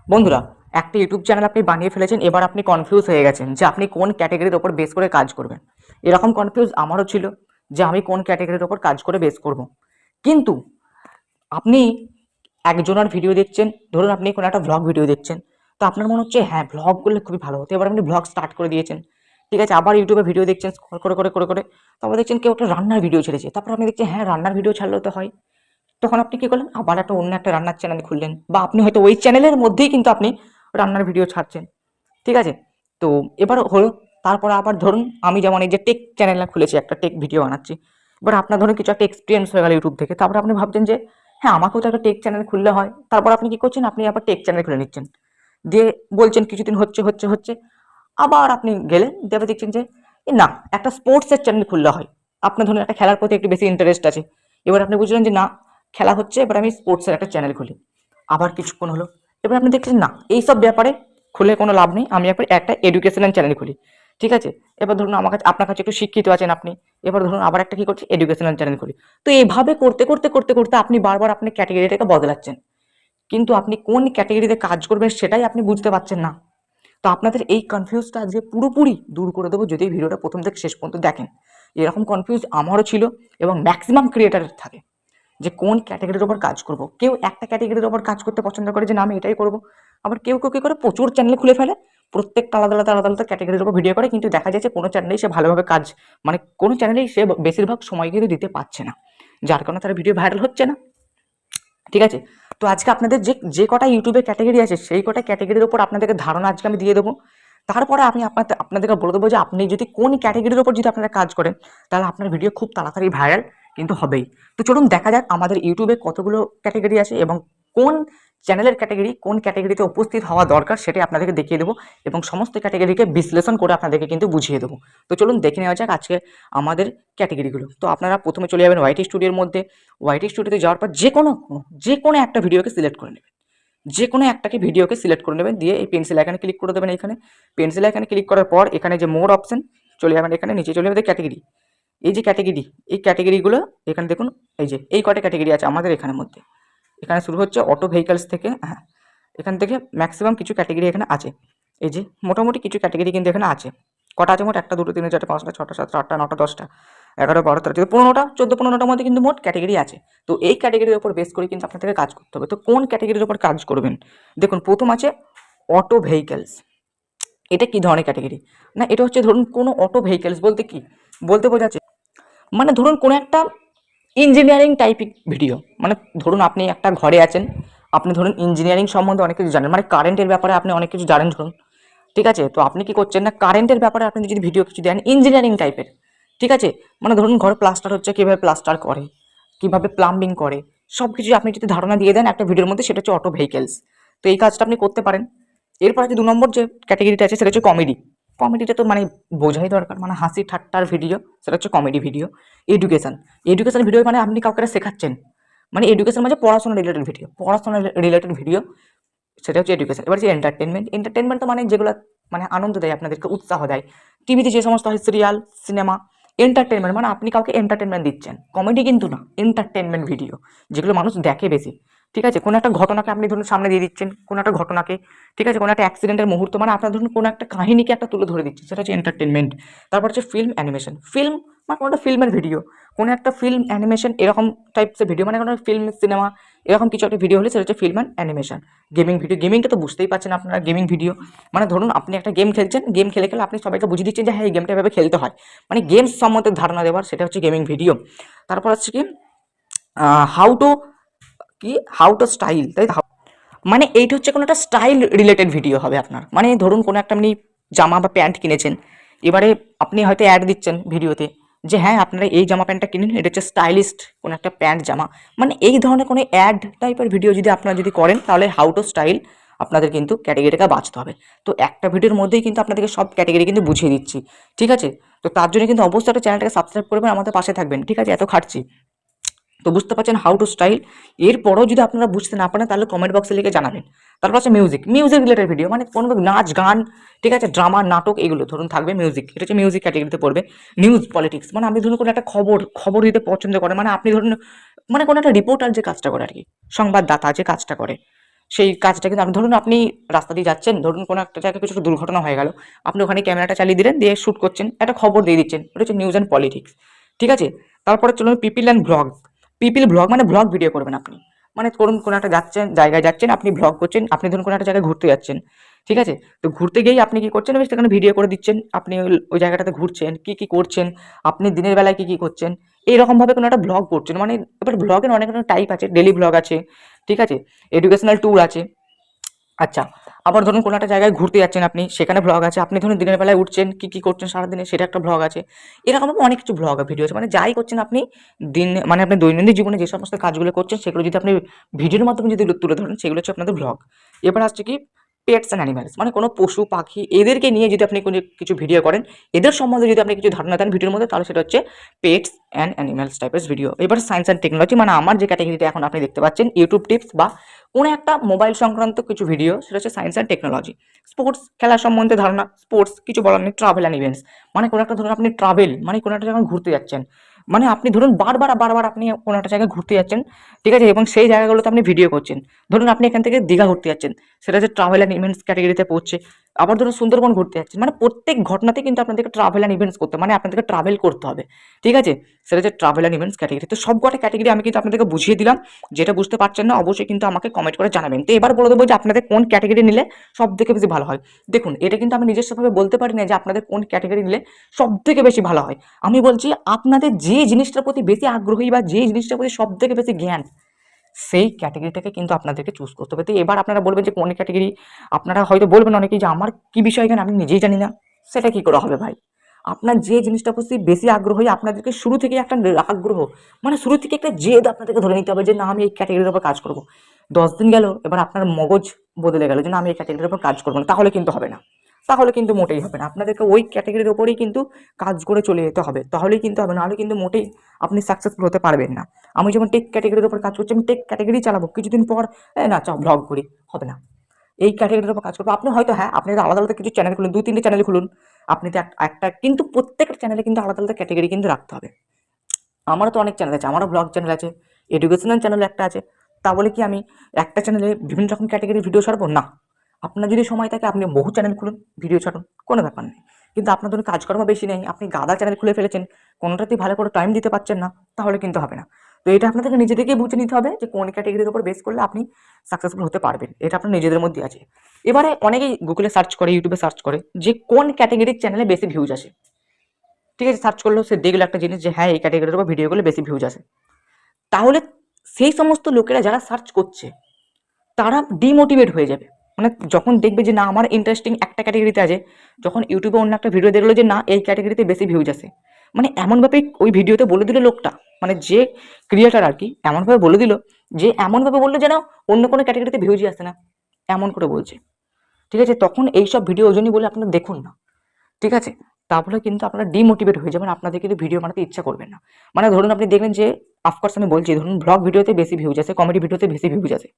বন্ধুরা, একটা YouTube channel আপনি বানিয়ে ফেলেছেন। এবার আপনি কনফিউজ হয়ে গেছেন যে আপনি কোন ক্যাটেগরির ওপর বেস করে কাজ করবেন। এরকম কনফিউজ আমারও ছিল যে আমি কোন ক্যাটেগরির ওপর কাজ করে বেস করব। কিন্তু আপনি একজনের ভিডিও দেখছেন, ধরুন আপনি কোনো একটা ভ্লগ ভিডিও দেখছেন, তো আপনার মনে হচ্ছে হ্যাঁ ভ্লগ করলে খুবই ভালো হতো। এবার আপনি ভ্লগ স্টার্ট করে দিয়েছেন, ঠিক আছে। আবার ইউটিউবে ভিডিও দেখছেন, স্ক্রল করে করে করে করে তারপর দেখছেন কেউ একটা রান্নার ভিডিও ছেড়েছে, তারপর আপনি দেখছেন হ্যাঁ রান্নার ভিডিও ছাড়লেও তো হয়। তখন আপনি কি করলেন, আবার একটা অন্য একটা রান্নার চ্যানেল খুললেন, বা আপনি হয়তো ওই চ্যানেলের মধ্যেই কিন্তু আপনি রান্নার ভিডিও ছাড়ছেন, ঠিক আছে। তো এবার হলো, তারপরে আবার ধরুন আমি যেমন এই যে টেক চ্যানেল খুলেছি, একটা টেক ভিডিও বানাচ্ছি। এবার আপনার ধরুন কিছু একটা এক্সপিরিয়েন্স হয়ে গেল ইউটিউব থেকে, তারপরে আপনি ভাবছেন যে হ্যাঁ আমাকেও তো একটা টেক চ্যানেল খুললে হয়। তারপর আপনি কি করছেন, আপনি আবার টেক চ্যানেল খুলে নিচ্ছেন, দিয়ে বলছেন কিছুদিন হচ্ছে হচ্ছে হচ্ছে, আবার আপনি গেলেন, দেবে দেখছেন যে না একটা স্পোর্টসের চ্যানেল খুললে হয়। আপনার ধরুন একটা খেলার প্রতি একটু বেশি ইন্টারেস্ট আছে, এবার আপনি বুঝলেন যে না খেলা হচ্ছে, এবার আমি স্পোর্টসের একটা চ্যানেল খুলি। আবার কিছুক্ষণ হলো, এবার আপনি দেখছেন না এইসব ব্যাপারে খুলে কোনো লাভ নেই, আমি একবার একটা এডুকেশনাল চ্যানেল খুলি, ঠিক আছে। এবার ধরুন আমার কাছে আপনার কাছে একটু শিক্ষিত আছেন আপনি, এবার ধরুন আবার একটা কি করছি এডুকেশনাল চ্যানেল খুলি। তো এইভাবে করতে করতে করতে করতে আপনি বারবার আপনি ক্যাটেগরিটাকে বদলাচ্ছেন, কিন্তু আপনি কোন ক্যাটেগরিতে কাজ করবেন সেটাই আপনি বুঝতে পারছেন না। তো আপনাদের এই কনফিউজটা আজকে পুরোপুরি দূর করে দেবো যদি এই ভিডিওটা প্রথম থেকে শেষ পর্যন্ত দেখেন। এরকম কনফিউজ আমারও ছিল এবং ম্যাক্সিমাম ক্রিয়েটারের থাকে, যে কোন ক্যাটেগরির ওপর কাজ করব। কেউ একটা ক্যাটেগরির ওপর কাজ করতে পছন্দ করে যে না আমি এটাই করব, আবার কেউ কেউ কি করে প্রচুর চ্যানেল খুলে ফেলে, প্রত্যেকটা আলাদা আলাদা আলাদা আলাদা ক্যাটেগরির ওপর ভিডিও করে, কিন্তু দেখা যাচ্ছে কোনো চ্যানেলেই সে ভালোভাবে কাজ, মানে কোনো চ্যানেলেই সে বেশিরভাগ সময় কিন্তু দিতে পারছে না, যার কারণে তার ভিডিও ভাইরাল হচ্ছে না, ঠিক আছে। তো আজকে আপনাদের যে যে কটা ইউটিউবে ক্যাটেগরি আছে সেই কটা ক্যাটেগরির ওপর আপনাদেরকে ধারণা আজকে আমি দিয়ে দেবো। তারপরে আমি আপনাদেরকে বলে দেবো যে আপনি যদি কোন ক্যাটেগরির ওপর যদি আপনারা কাজ করেন, তাহলে আপনার ভিডিও খুব তাড়াতাড়ি ভাইরাল কিন্তু হবেই। তো চলুন দেখা যাক আমাদের ইউটিউবে কতগুলো ক্যাটেগরি আছে এবং কোন চ্যানেলের ক্যাটেগরি কোন ক্যাটেগরিতে উপস্থিত হওয়া দরকার সেটাই আপনাদেরকে দেখিয়ে দেবো, এবং সমস্ত ক্যাটেগরিকে বিশ্লেষণ করে আপনাদেরকে কিন্তু বুঝিয়ে দেবো। তো চলুন দেখে নেওয়া যাক আজকে আমাদের ক্যাটেগরিগুলো। তো আপনারা প্রথমে চলে যাবেন ওয়াইটি স্টুডিওর মধ্যে। ওয়াইটি স্টুডিওতে যাওয়ার পর যে কোনো একটা ভিডিওকে সিলেক্ট করে নেবেন, যে কোনো একটাকে ভিডিওকে সিলেক্ট করে নেবেন, দিয়ে এই পেন্সিল আইকনে ক্লিক করে দেবেন। এখানে পেন্সিল আইকনে ক্লিক করার পর এখানে যে মোর অপশন চলে যাবেন, এখানে নিচে চলে যাবে ক্যাটেগরি। এই যে ক্যাটেগরি, এই ক্যাটেগরিগুলো এখানে দেখুন, এই যে এই কটা ক্যাটেগরি আছে আমাদের এখানের মধ্যে। এখানে শুরু হচ্ছে অটো ভেহিকলস থেকে, হ্যাঁ এখান থেকে ম্যাক্সিমাম কিছু ক্যাটেগরি এখানে আছে। এই যে মোটামুটি কিছু ক্যাটেগরি কিন্তু এখানে আছে। কটা আছে মোট? 1 2 3 4 5 6 7 8 9 10টা 11 12 13 15টা 14 15টার মধ্যে কিন্তু মোট ক্যাটেগরি আছে। তো এই ক্যাটেগরির উপর বেস করে কিন্তু আপনাদেরকে কাজ করতে হবে। তো কোন ক্যাটেগরির উপর কাজ করবেন? দেখুন প্রথম আছে অটো ভেহিকলস। এটা কি ধরনের ক্যাটেগরি? না এটা হচ্ছে ধরুন কোনো অটো ভেহিকলস বলতে কি বলতে বোঝাচ্ছে, মানে ধরুন কোনো একটা ইঞ্জিনিয়ারিং টাইপিক ভিডিও, মানে ধরুন আপনি একটা ঘরে আছেন, আপনি ধরুন ইঞ্জিনিয়ারিং সম্বন্ধে অনেক কিছু জানেন, মানে কারেন্টের ব্যাপারে আপনি অনেক কিছু জানেন ধরুন, ঠিক আছে। তো আপনি কি করছেন না কারেন্টের ব্যাপারে আপনি যদি ভিডিও কিছু দেন ইঞ্জিনিয়ারিং টাইপের, ঠিক আছে, মানে ধরুন ঘরে প্লাস্টার হচ্ছে কীভাবে প্লাস্টার করে, কীভাবে প্লাম্বিং করে, সব কিছু আপনি যদি ধারণা দিয়ে দেন একটা ভিডিওর মধ্যে, সেটা হচ্ছে অটো ভেহিকেলস। তো এই কাজটা আপনি করতে পারেন। এরপর আছে 2 নম্বর যে ক্যাটেগরিটা আছে সেটা হচ্ছে কমেডি। কমেডিটা তো মানে বোঝাই দরকার, মানে হাসি ঠাট্টার ভিডিও, সেটা হচ্ছে comedy video. Education, education video মানে আপনি কাউকে একটা শেখাচ্ছেন, মানে এডুকেশন মানে পড়াশোনা রিলেটেড ভিডিও, পড়াশোনা রিলেটেড ভিডিও, সেটা হচ্ছে এডুকেশন। এবার হচ্ছে এন্টারটেনমেন্ট, এন্টারটেনমেন্ট তো মানে যেগুলো মানে আনন্দ দেয়, আপনাদেরকে উৎসাহ দেয়, টিভিতে যে সমস্ত হয় সিরিয়াল সিনেমা। এন্টারটেনমেন্ট মানে আপনি কাউকে এন্টারটেনমেন্ট দিচ্ছেন, কমেডি কিন্তু না, এন্টারটেনমেন্ট ভিডিও যেগুলো মানুষ দেখে বেশি, ঠিক আছে। কোনো একটা ঘটনাকে আপনি ধরুন সামনে দিয়ে দিচ্ছেন, কোনো একটা ঘটনাকে, ঠিক আছে, কোনো একটা অ্যাক্সিডেন্টের মুহূর্ত, মানে আপনার ধরুন কোনো একটা কাহিনীকে একটা তুলে ধরে দিচ্ছে, সেটা হচ্ছে এন্টারটেনমেন্ট। তারপর হচ্ছে ফিল্ম অ্যানিমেশন, ফিল্ম মানে কোনো একটা ফিল্মের ভিডিও, কোনো একটা ফিল্ম অ্যানিমেশন এরকম টাইপসের ভিডিও, মানে কোনো ফিল্ম সিনেমা এরকম কিছু একটা ভিডিও হলে সেটা হচ্ছে film and animation. Gaming video, গেমিংটা তো বুঝতেই পারছেন আপনারা, গেমিং ভিডিও মানে ধরুন আপনি একটা গেম খেলছেন, গেম খেলে খেলে আপনি সবাইকে বুঝিয়ে দিচ্ছেন যে হ্যাঁ এই গেমটা এভাবে খেলতে হয়, মানে গেমস সম্বন্ধে ধারণা দেওয়ার, সেটা হচ্ছে গেমিং ভিডিও। তারপর হচ্ছে কি how to how to style, তাই তো? মানে এইটা হচ্ছে কোনো একটা স্টাইল রিলেটেড ভিডিও হবে আপনার, মানে ধরুন কোনো একটা আপনি জামা বা প্যান্ট কিনেছেন, এবারে আপনি হয়তো অ্যাড দিচ্ছেন ভিডিওতে যে হ্যাঁ আপনারা এই জামা প্যান্টটা কিনুন, এটা হচ্ছে স্টাইলিস্ট কোনো একটা প্যান্ট জামা, মানে এই ধরনের কোনো অ্যাড টাইপের ভিডিও যদি আপনারা যদি করেন, তাহলে হাউ টু স্টাইল আপনাদের কিন্তু ক্যাটেগরিটাকে বাঁচতে হবে। তো একটা ভিডিওর মধ্যেই কিন্তু আপনাদেরকে সব ক্যাটেগরি কিন্তু বুঝিয়ে দিচ্ছি, ঠিক আছে। তো তার জন্য কিন্তু অবশ্যই একটা চ্যানেলটাকে সাবস্ক্রাইব করবেন, আমাদের পাশে থাকবেন, ঠিক আছে, এত খাটছি। তো বুঝতে পারছেন হাউ টু স্টাইল। এরপরও যদি আপনারা বুঝতে না পারেন তাহলে কমেন্ট বক্সে লিখে জানাবেন। তারপর আছে মিউজিক, মিউজিক রিলেটেড ভিডিও, মানে কোনো নাচ গান, ঠিক আছে, ড্রামা নাটক এগুলো ধরুন থাকবে মিউজিক, এটা হচ্ছে মিউজিক ক্যাটেগরিতে পড়বে। নিউজ পলিটিক্স, মানে আপনি ধরুন কোনো একটা খবর দিতে পছন্দ করেন, মানে আপনি ধরুন মানে কোনো একটা রিপোর্টার যে কাজটা করে আর কি, সংবাদদাতা যে কাজটা করে, সেই কাজটা কিন্তু আপনি ধরুন আপনি রাস্তা দিয়ে যাচ্ছেন, ধরুন কোনো একটা জায়গায় কিছু একটা দুর্ঘটনা হয়ে গেল, আপনি ওখানে ক্যামেরাটা চালিয়ে দিলেন, দিয়ে শ্যুট করছেন, একটা খবর দিয়ে দিচ্ছেন, ওটা হচ্ছে নিউজ অ্যান্ড পলিটিক্স। ঠিক আছে? তারপরে চলুন people and blog. People blog মানে ব্লগ ভিডিও করবেন আপনি। মানে ধরুন কোনো একটা জায়গায় যাচ্ছেন, আপনি ব্লগ করছেন, আপনি ধরুন কোনো একটা জায়গায় ঘুরতে যাচ্ছেন। ঠিক আছে? তো ঘুরতে গিয়েই আপনি কি করছেন, বেশ সেখানে ভিডিও করে দিচ্ছেন। আপনি ওই জায়গাটাতে ঘুরছেন, কি করছেন, আপনি দিনের বেলায় কি করছেন, এইরকমভাবে কোনো একটা ব্লগ করছেন। মানে এবার ব্লগের অনেক ধরনের টাইপ আছে, ডেইলি ব্লগ আছে, ঠিক আছে? এডুকেশনাল ট্যুর আছে। আচ্ছা, আবার ধরুন কোনো একটা জায়গায় ঘুরতে যাচ্ছেন আপনি, সেখানে ব্লগ আছে। আপনি ধরুন দিনের বেলায় উঠছেন, কি করছেন সারাদিনে, সেটা একটা ব্লগ আছে। এরকমভাবে অনেক কিছু ব্লগ ভিডিও আছে। মানে যাই করছেন আপনি মানে আপনি দৈনন্দিন জীবনে যে সমস্ত কাজগুলো করছেন, সেগুলো যদি আপনি ভিডিওর মাধ্যমে যদি তুলে ধরেন, সেগুলো হচ্ছে আপনাদের ব্লগ। এবার আসছে কি পেটস অ্যান্ড অ্যানিম্যালস, মানে কোনো পশু পাখি এদেরকে নিয়ে যদি আপনি কোনো কিছু ভিডিও করেন, এদের সম্বন্ধে যদি আপনি কিছু ধারণা দেন ভিডিওর মধ্যে, তাহলে সেটা হচ্ছে পেটস অ্যান্ড অ্যানিম্যালস টাইপের ভিডিও। এবার সায়েন্স অ্যান্ড টেকনোলজি, মানে আমার যে ক্যাটাগরিটা এখন আপনি দেখতে পাচ্ছেন, ইউটিউব টিপস বা কোনো একটা মোবাইল সংক্রান্ত কিছু ভিডিও, সেটা হচ্ছে সায়েন্স অ্যান্ড টেকনোলজি। স্পোর্টস, খেলা সম্বন্ধে ধারণা, স্পোর্টস কিছু বলার নেই, ট্রাভেল অ্যান্ড ইভেন্টস, মানে কোনো একটা ধরুন আপনি ট্রাভেল মানে কোনো একটা জায়গায় ঘুরতে যাচ্ছেন, মানে আপনি ধরুন বারবার আপনি কোনো একটা জায়গায় ঘুরতে যাচ্ছেন, ঠিক আছে, এবং সেই জায়গাগুলোতে আপনি ভিডিও করছেন। ধরুন আপনি এখান থেকে দীঘা ঘুরতে যাচ্ছেন, সেটা হচ্ছে ট্রাভেল অ্যান্ড ইভেন্টস ক্যাটাগরিতে পড়ছে। আবার ধরুন সুন্দরবন ঘুরতে যাচ্ছেন, মানে প্রত্যেক ঘটনাতে কিন্তু আপনাদেরকে ট্রাভেল অ্যান্ড ইভেন্টস করতে, মানে আপনাদেরকে ট্রাভেল করতে হবে। ঠিক আছে? সেটা হচ্ছে ট্রাভেল অ্যান্ড ইভেন্টস ক্যাটাগরি। তো সব কটা ক্যাটাগরি আমি কিন্তু আপনাদেরকে বুঝিয়ে দিলাম। যেটা বুঝতে পারছেন না, অবশ্যই কিন্তু আমাকে কমেন্ট করে জানাবেন। তো এবার বলে দেবো যে আপনাদের কোন ক্যাটাগরি নিলে সব থেকে বেশি ভালো হয়। দেখুন, এটা কিন্তু আমি নিজস্বভাবে বলতে পারি না যে আপনাদের কোন ক্যাটাগরি নিলে সব থেকে বেশি ভালো হয়। আমি বলছি আপনাদের যে জিনিসটার প্রতি বেশি আগ্রহী বা যে জিনিসটার প্রতি সব থেকে বেশি জ্ঞান, সেই ক্যাটাগরিটাকে কিন্তু আপনাদেরকে চুজ করতে হবে। তো এবার আপনারা বলবেন যে কোন ক্যাটাগরি, আপনারা হয়তো বলবেন অনেকেই যে আমার কি বিষয় জ্ঞান আমি নিজেই জানি না। সেটা কি করে হবে ভাই? আপনার যে জিনিসটার প্রতি বেশি আগ্রহী, আপনাদেরকে শুরু থেকে একটা আগ্রহ, মানে শুরু থেকে একটা জেদ আপনাদেরকে ধরে নিতে হবে যে না আমি এই ক্যাটাগরির উপর কাজ করবো। 10 দিন গেল, এবার আপনার মগজ বদলে গেল যে না আমি এই ক্যাটাগরির উপর কাজ করবো না, তাহলে কিন্তু হবে না। তাহলে কিন্তু মোটেই হবে না। আপনাদেরকে ওই ক্যাটাগরির ওপরেই কিন্তু কাজ করে চলে যেতে হবে, তাহলেই কিন্তু হবে, নাহলে কিন্তু মোটেই আপনি সাকসেসফুল হতে পারবেন না। আমি যেমন টেক ক্যাটাগরির উপর কাজ করছি, আমি টেক ক্যাটাগরি চালাবো, কিছুদিন পর না চাও ব্লগ করি, হবে না। এই ক্যাটাগরির উপর কাজ করবো। আপনি হয়তো হ্যাঁ, আপনি আলাদা আলাদা কিছু চ্যানেল খুলুন, 2-3টে চ্যানেল খুলুন। আপনি তো একটা কিন্তু প্রত্যেকটা চ্যানেলে কিন্তু আলাদা আলাদা ক্যাটাগরি কিন্তু রাখতে হবে। আমারও তো অনেক চ্যানেল আছে, আমারও ব্লগ চ্যানেল আছে, এডুকেশনাল চ্যানেল একটা আছে। তা বলে কি আমি একটা চ্যানেলে বিভিন্ন রকম ক্যাটাগরির ভিডিও ছাড়বো না? আপনার যদি সময় থাকে আপনি বহু চ্যানেল খুলুন, ভিডিও ছাড়ুন, কোনো ব্যাপার নেই। কিন্তু আপনার ধরুন কাজকর্ম বেশি নেই, আপনি গাদা চ্যানেল খুলে ফেলেছেন, কোনোটাতেই ভালো করে টাইম দিতে পারছেন না, তাহলে কিন্তু হবে না। তো এটা আপনাদেরকে নিজেদেরকেই বুঝে নিতে হবে যে কোন ক্যাটাগরির উপর বেস করলে আপনি সাকসেসফুল হতে পারবেন। এটা আপনার নিজেদের মধ্যে আছে। এবারে অনেকেই গুগলে সার্চ করে, ইউটিউবে সার্চ করে যে কোন ক্যাটাগরির চ্যানেলে বেশি ভিউজ আসে। ঠিক আছে, সার্চ করলো, সে দেখলো একটা জিনিস যে হ্যাঁ এই ক্যাটাগরির উপর ভিডিওগুলো বেশি ভিউজ আসে। তাহলে সেই সমস্ত লোকেরা যারা সার্চ করছে, তারা ডিমোটিভেট হয়ে যাবে। মানে যখন দেখবে যে না আমার ইন্টারেস্টিং একটা ক্যাটাগরিতে আছে, যখন ইউটিউবে অন্য একটা ভিডিও দেখলো যে না এই ক্যাটাগরিতে বেশি ভিউজ আসে, মানে এমনভাবে ওই ভিডিওতে বলে দিল লোকটা, মানে যে ক্রিয়েটার আর কি, এমনভাবে বলে দিল যে এমনভাবে বললো যেন অন্য কোনো ক্যাটাগরিতে ভিউজই আসে না, এমন করে বলছে। ঠিক আছে? তখন এইসব ভিডিও ওই জন্যই বলে আপনারা দেখুন না। ঠিক আছে? তাহলে কিন্তু আপনারা ডিমোটিভেট হয়ে যাবেন, আপনাদের কিন্তু ভিডিও বানাতে ইচ্ছা করবে না। মানে ধরুন আপনি দেখলেন যে, অফকোর্স আমি বলছি, ধরুন ব্লগ ভিডিওতে বেশি ভিউজ আসে, কমেডি ভিডিওতে বেশি ভিউজ আসে।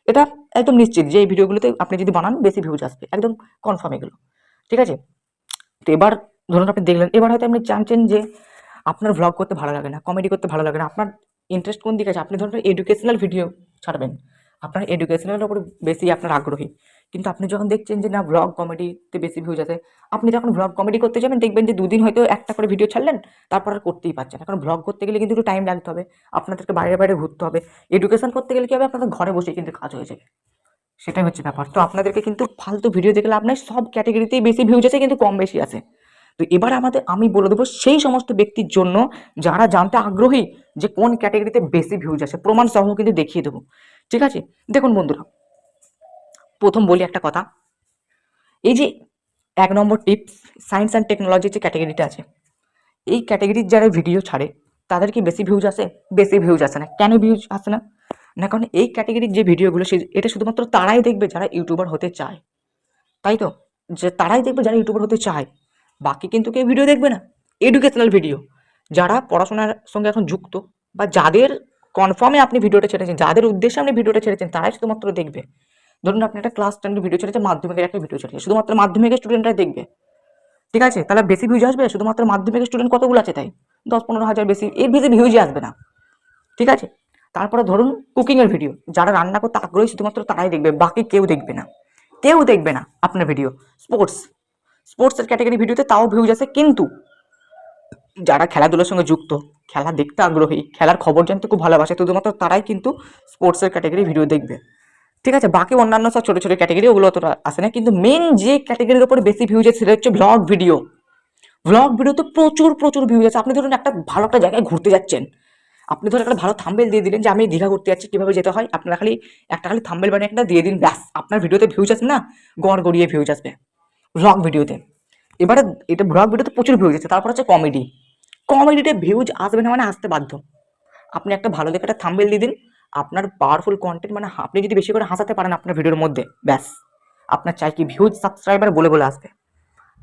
এটা একদম নিশ্চিত যে এই ভিডিওগুলোতে আপনি যদি বানান বেশি ভিউজ আসবে, একদম কনফার্ম এগুলো। ঠিক আছে? তো এবার ধরুন আপনি দেখলেন, এবার হয়তো আপনি চাচ্ছেন যে আপনার ভ্লগ করতে ভালো লাগে না, কমেডি করতে ভালো লাগে না, আপনার ইন্টারেস্ট কোন দিকে আছে? আপনি ধরুন এডুকেশনাল ভিডিও ছাড়বেন, আপনার এডুকেশনাল উপর বেশি আপনার আগ্রহী। কিন্তু আপনি যখন দেখছেন যে না ভ্লগ কমেডিতে বেশি ভিউজ আছে, আপনি যখন ভ্লগ কমেডি করতে যাবেন দেখবেন যে 2 দিন হয়তো একটা করে ভিডিও ছাড়লেন, তারপর আর করতেই পারছেন না। কারণ ভ্লগ করতে গেলে কিন্তু একটু টাইম লাগতে হবে, আপনাদেরকে বাইরে ঘুরতে হবে। এডুকেশন করতে গেলে কি হবে, আপনাদের ঘরে বসেই কিন্তু কাজ হয়ে যাবে। সেটাই হচ্ছে ব্যাপার। তো আপনাদেরকে কিন্তু ফালতু ভিডিও দেখলে আপনার সব ক্যাটাগরিতেই বেশি ভিউজ আছে, কিন্তু কম বেশি আছে। তো এবার আমি বলে দেবো সেই সমস্ত ব্যক্তির জন্য যারা জানতে আগ্রহী যে কোন ক্যাটাগরিতে বেশি ভিউজ আছে, প্রমাণ সহ কিন্তু দেখিয়ে দেবো। ঠিক আছে? দেখুন বন্ধুরা, প্রথম বলি একটা কথা, এই যে 1 নম্বর টিপস, সায়েন্স অ্যান্ড টেকনোলজি যে ক্যাটাগরিটা আছে, এই ক্যাটাগরির যারা ভিডিও ছাড়ে তাদের কি বেশি ভিউজ আসে? বেশি ভিউজ আসে না। কেন ভিউজ আসে না? না, কারণ এই ক্যাটাগরির যে ভিডিওগুলো এটা শুধুমাত্র তারাই দেখবে যারা ইউটিউবার হতে চায়, তাই তো? যে তারাই দেখবে যারা ইউটিউবার হতে চায়, বাকি কিন্তু কেউ ভিডিও দেখবে না। এডুকেশনাল ভিডিও, যারা পড়াশোনার সঙ্গে এখন যুক্ত বা যাদের কনফার্মে আপনি ভিডিওটা ছেড়েছেন, যাদের উদ্দেশ্যে আপনি ভিডিওটা ছেড়েছেন, তারাই শুধুমাত্র দেখবে। ধরুন আপনি একটা ক্লাস 10 ভিডিও ছেড়েছেন, মাধ্যমিকের একটা ভিডিও ছেড়েছেন, শুধুমাত্র মাধ্যমিকের স্টুডেন্টরাই দেখবে। ঠিক আছে? তাহলে বেশি ভিউজ আসবে? শুধুমাত্র মাধ্যমিকের স্টুডেন্ট কতগুলো আছে তাই 10-15 হাজার, বেশি এর বেশি ভিউজই আসবে না। ঠিক আছে? তারপরে ধরুন কুকিংয়ের ভিডিও, যারা রান্না করতে আগ্রহী শুধুমাত্র তারাই দেখবে, বাকি কেউ দেখবে না, কেউ দেখবে না আপনার ভিডিও। স্পোর্টসের ক্যাটাগরি ভিডিওতে তাও ভিউজ আছে, কিন্তু যারা খেলাধুলার সঙ্গে যুক্ত, খেলা দেখতে আগ্রহী, খেলার খবর জানতে খুব ভালোবাসে, শুধুমাত্র তারাই কিন্তু স্পোর্টসের ক্যাটাগরি ভিডিও দেখবে। ঠিক আছে, বাকি অন্যান্য সব ছোটো ছোটো ক্যাটাগরি ওগুলো অতটা আসে না, কিন্তু মেন যে ক্যাটাগরির ওপর বেশি ভিউজ আছে সেটা হচ্ছে ব্লগ ভিডিও। ব্লগ ভিডিওতে প্রচুর প্রচুর ভিউজ আছে। আপনি ধরুন একটা ভালো একটা জায়গায় ঘুরতে যাচ্ছেন, আপনি ধরুন একটা ভালো থাম্বেল দিয়ে দিলেন যে আমি দীঘা ঘুরতে যাচ্ছি, কীভাবে যেতে হয়, আপনারা খালি একটা খালি থাম্বেল বানিয়ে একটা দিয়ে দিন, ব্যাস আপনার ভিডিওতে ভিউজ আসবে না, গড় গড়িয়ে ভিউজ আসবে ব্লগ ভিডিওতে। এবারে এটা ব্লগ ভিডিওতে প্রচুর ভিউজ আছে। তারপর হচ্ছে কমেডিতে ভিউজ আসবে না মানে আসতে বাধ্য। আপনি একটা ভালো দেখে একটা থাম্বনেল দিয়ে দিন, আপনার পাওয়ারফুল কন্টেন্ট, মানে আপনি যদি বেশি করে হাসাতে পারেন আপনার ভিডিওর মধ্যে, ব্যাস আপনার চাই কি ভিউজ সাবস্ক্রাইবার বলে বলে আসবে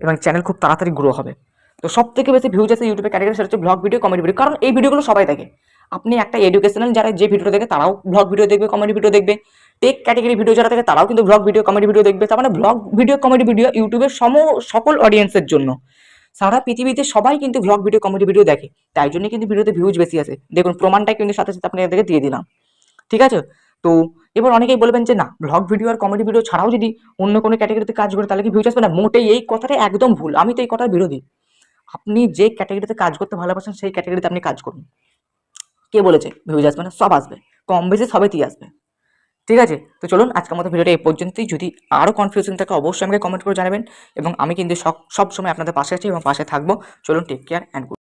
এবং চ্যানেল খুব তাড়াতাড়ি গ্রো হবে। তো সব থেকে বেশি ভিউজ আছে ইউটিউবে ক্যাটাগরি, সেটা হচ্ছে ব্লগ ভিডিও, কমেডি ভিডিও, কারণ এই ভিডিওগুলো সবাই দেখে। আপনি একটা এডুকেশনাল যারা যে ভিডিওটা দেখে তারাও ব্লগ ভিডিও দেখবে, কমেডি ভিডিও দেখবে। টেক ক্যাটাগরি ভিডিও যারা দেখে তারাও কিন্তু ব্লগ ভিডিও, কমেডি ভিডিও দেখবে। তার মানে ব্লগ ভিডিও, কমেডি ভিডিও ইউটিউবের সকল অডিয়েন্সের জন্য, সারা পৃথিবীতে সবাই কিন্তু ব্লগ ভিডিও, কমেডি ভিডিও দেখে, তাই জন্য কিন্তু ভিডিওতে ভিউজ বেশি আছে। দেখুন প্রমাণটা কিন্তু সাথে সাথে আপনাদেরকে দিয়ে দিলাম। ঠিক আছে, তো এবার অনেকেই বলবেন যে না, ব্লগ ভিডিও আর কমেডি ভিডিও ছাড়াও যদি অন্য কোনো ক্যাটাগরিতে কাজ করে তাহলে কি ভিউজ আসবে না? মোটেই এই কথাটা একদম ভুল, আমি তো এই কথার বিরোধী। আপনি যে ক্যাটাগরিতে কাজ করতে ভালোবাসেন সেই ক্যাটাগরিতে আপনি কাজ করুন। কে বলেছে ভিউজ আসবে না? সব আসবে, কম বেশি সবেতেই আসবে। ঠিক আছে, তো চলুন আজকের মতো ভিডিওটা এই পর্যন্তই। যদি আরও কনফিউশন থাকে অবশ্যই আমাকে কমেন্ট করে জানাবেন, এবং আমি কিন্তু সব সময় আপনাদের পাশে আছি এবং পাশে থাকবো। চলুন, টেক কেয়ার অ্যান্ড গুড।